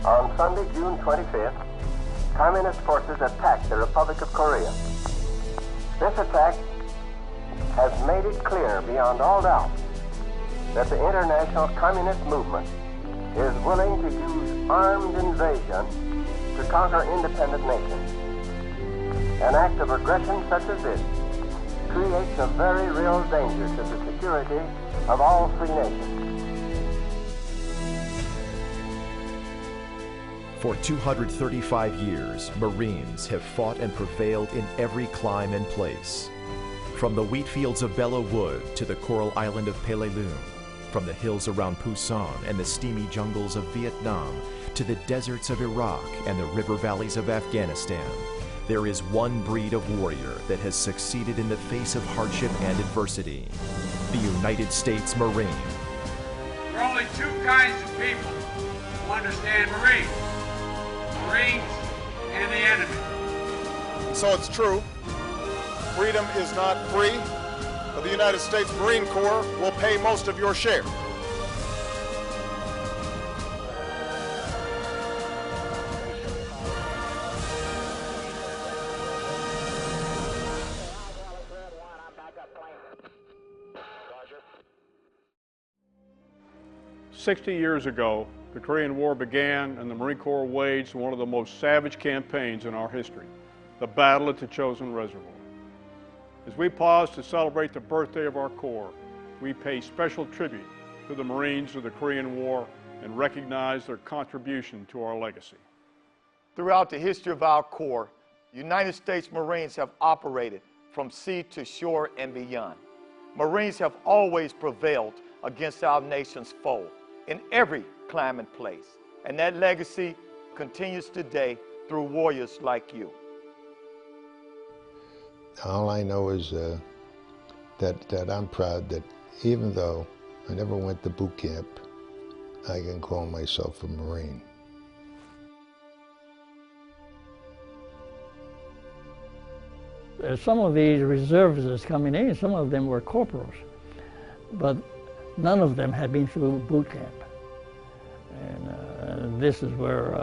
On Sunday, June 25th, Communist forces attacked the Republic of Korea. This attack has made it clear beyond all doubt that the international communist movement is willing to use armed invasion to conquer independent nations. An act of aggression such as this creates a very real danger to the security of all free nations. For 235 years, Marines have fought and prevailed in every clime and place. From the wheat fields of Belleau Wood to the coral island of Peleliu, from the hills around Pusan and the steamy jungles of Vietnam to the deserts of Iraq and the river valleys of Afghanistan, there is one breed of warrior that has succeeded in the face of hardship and adversity: the United States Marine. There are only two kinds of people who understand Marines: Marines and the enemy. So it's true, freedom is not free, but the United States Marine Corps will pay most of your share. "60 years ago, the Korean War began and the Marine Corps waged one of the most savage campaigns in our history, the battle at the Chosin Reservoir. As we pause to celebrate the birthday of our Corps, we pay special tribute to the Marines of the Korean War and recognize their contribution to our legacy. Throughout the history of our Corps, United States Marines have operated from sea to shore and beyond. Marines have always prevailed against our nation's foe in every climate and place, and that legacy continues today through warriors like you. All I know is that I'm proud that even though I never went to boot camp, I can call myself a Marine. Some of these reservists coming in, some of them were corporals, but none of them had been through boot camp. And this is where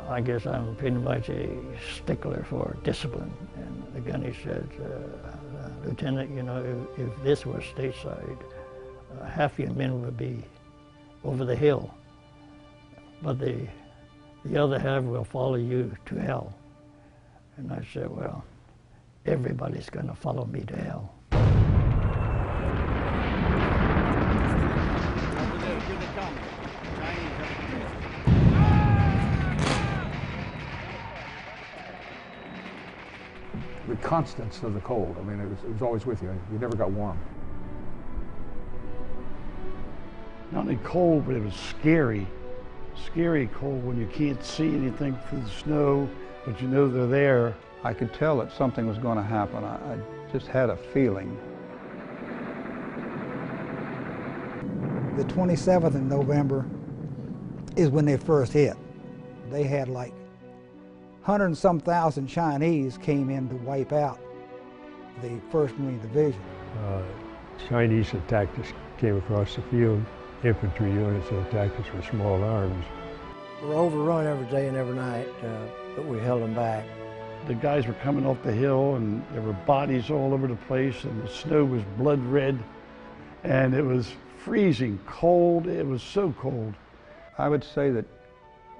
I guess I'm pretty much a stickler for discipline. And again, he said, Lieutenant, you know, if this was stateside, half your men would be over the hill, but the other half will follow you to hell. And I said, well, everybody's going to follow me to hell. The constants of the cold. I mean, it was always with you. You never got warm. Not only cold, but it was scary. Scary cold when you can't see anything through the snow, but you know they're there. I could tell that something was going to happen. I just had a feeling. The 27th of November is when they first hit. They had like 100 and some thousand Chinese came in to wipe out the 1st Marine Division. Chinese attacked us, came across the field. Infantry units attacked us with small arms. We're overrun every day and every night, but we held them back. The guys were coming off the hill and there were bodies all over the place and the snow was blood red and it was freezing cold. It was so cold. I would say that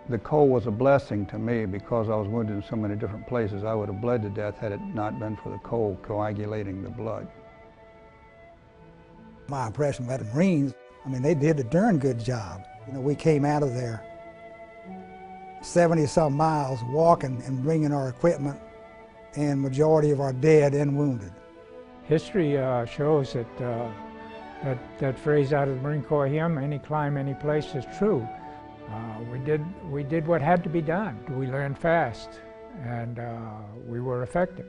the cold was a blessing to me because I was wounded in so many different places. I would have bled to death had it not been for the cold coagulating the blood. My impression about the Marines, I mean, they did a darn good job. You know, we came out of there 70-some miles walking and bringing our equipment and majority of our dead and wounded. History shows that that phrase out of the Marine Corps hymn, any climb, any place, is true. We did what had to be done. We learned fast, and we were effective.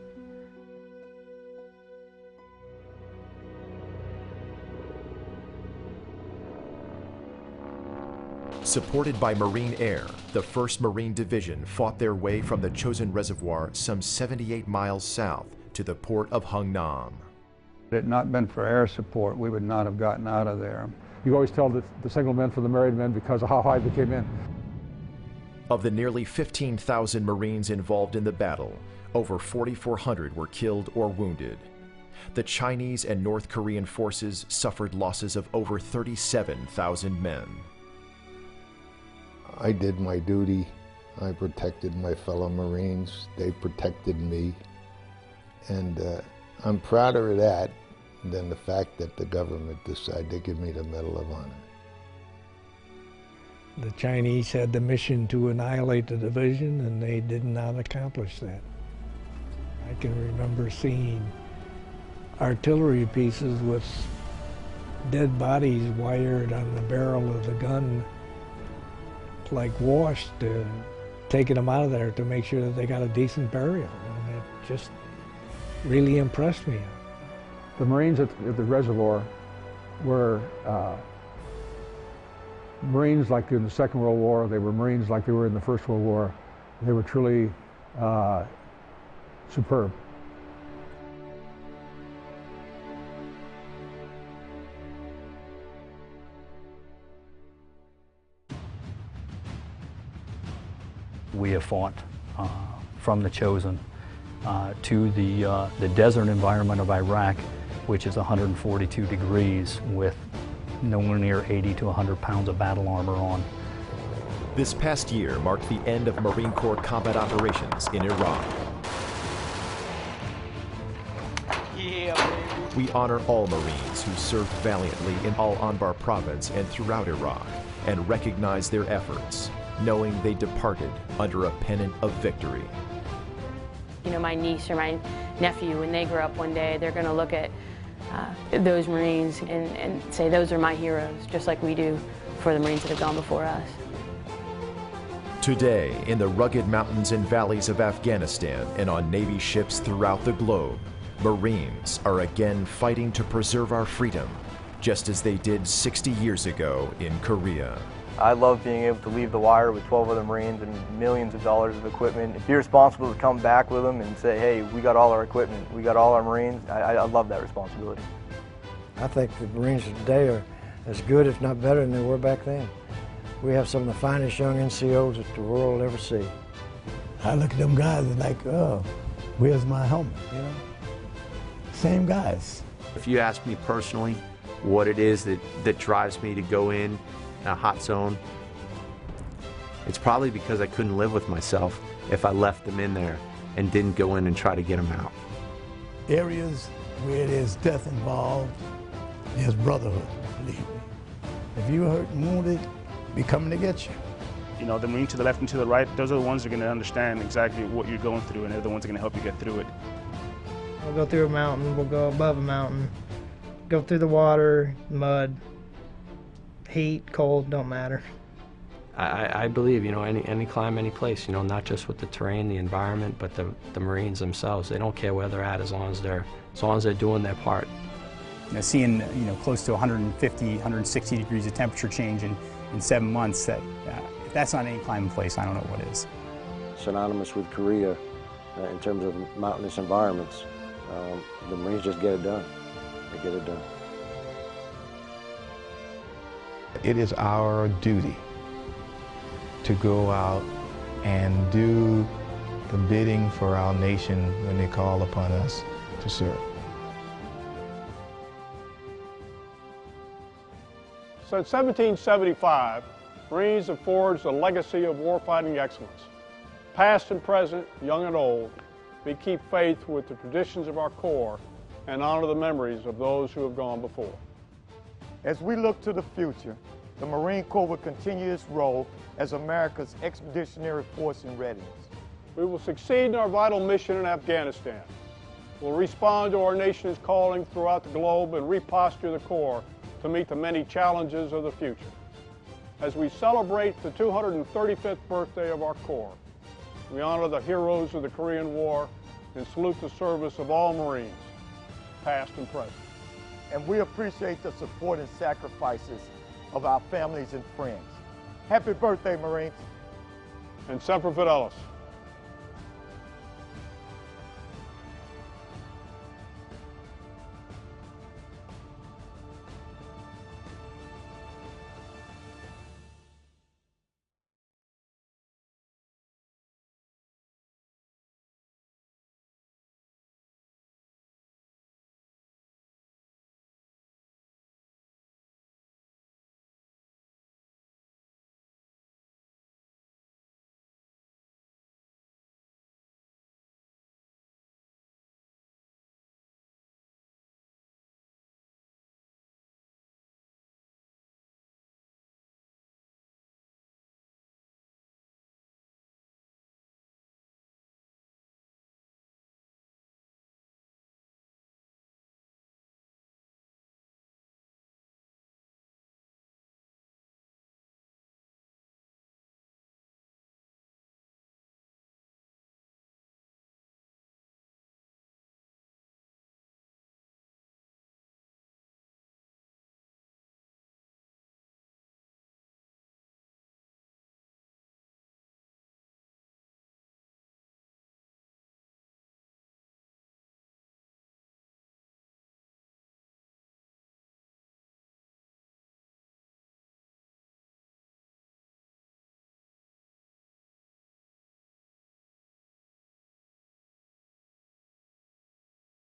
Supported by Marine Air, the 1st Marine Division fought their way from the Chosin Reservoir some 78 miles south to the port of Hungnam. Had it not been for air support, we would not have gotten out of there. You always tell the single men from the married men because of how high they came in. Of the nearly 15,000 Marines involved in the battle, over 4,400 were killed or wounded. The Chinese and North Korean forces suffered losses of over 37,000 men. I did my duty. I protected my fellow Marines. They protected me. And I'm prouder of that than the fact that the government decided to give me the Medal of Honor. The Chinese had the mission to annihilate the division, and they did not accomplish that. I can remember seeing artillery pieces with dead bodies wired on the barrel of the gun, like washed, taking them out of there to make sure that they got a decent burial. And it just really impressed me. The Marines at the reservoir were Marines like in the Second World War. They were Marines like they were in the First World War. They were truly superb. We have fought from the Chosen to the desert environment of Iraq, which is 142 degrees with nowhere near 80 to 100 pounds of battle armor on. This past year marked the end of Marine Corps combat operations in Iraq. Yeah, baby. We honor all Marines who served valiantly in Al-Anbar province and throughout Iraq and recognize their efforts, knowing they departed under a pennant of victory. You know, my niece or my nephew, when they grow up one day, they're going to look at those Marines and say, those are my heroes, just like we do for the Marines that have gone before us. Today, in the rugged mountains and valleys of Afghanistan and on Navy ships throughout the globe, Marines are again fighting to preserve our freedom, just as they did 60 years ago in Korea. I love being able to leave the wire with 12 other Marines and millions of dollars of equipment. If you're responsible to come back with them and say, hey, we got all our equipment, we got all our Marines, I love that responsibility. I think the Marines today are as good, if not better, than they were back then. We have some of the finest young NCOs that the world will ever see. I look at them guys and like, oh, where's my helmet, you know? Same guys. If you ask me personally what it is that drives me to go in a hot zone, it's probably because I couldn't live with myself if I left them in there and didn't go in and try to get them out. Areas where there's death involved, there's brotherhood, believe me. If you're hurt and wounded, we're coming to get you. You know, the Marine to the left and to the right, those are the ones that are going to understand exactly what you're going through, and they're the ones that are going to help you get through it. We'll go through a mountain, we'll go above a mountain, go through the water, mud, heat, cold, don't matter. I believe, you know, any climb, any place, you know, not just with the terrain, the environment, but the Marines themselves. They don't care where they're at as long as they're doing their part. You know, seeing, you know, close to 150, 160 degrees of temperature change in 7 months, if that's not any climbing place, I don't know what is. Synonymous with Korea in terms of mountainous environments. The Marines just get it done. They get it done. It is our duty to go out and do the bidding for our nation when they call upon us to serve. Since 1775, Marines have forged a legacy of warfighting excellence. Past and present, young and old, we keep faith with the traditions of our Corps and honor the memories of those who have gone before. As we look to the future, the Marine Corps will continue its role as America's expeditionary force in readiness. We will succeed in our vital mission in Afghanistan. We'll respond to our nation's calling throughout the globe and reposture the Corps to meet the many challenges of the future. As we celebrate the 235th birthday of our Corps, we honor the heroes of the Korean War and salute the service of all Marines, past and present. And we appreciate the support and sacrifices of our families and friends. Happy birthday, Marines. And Semper Fidelis.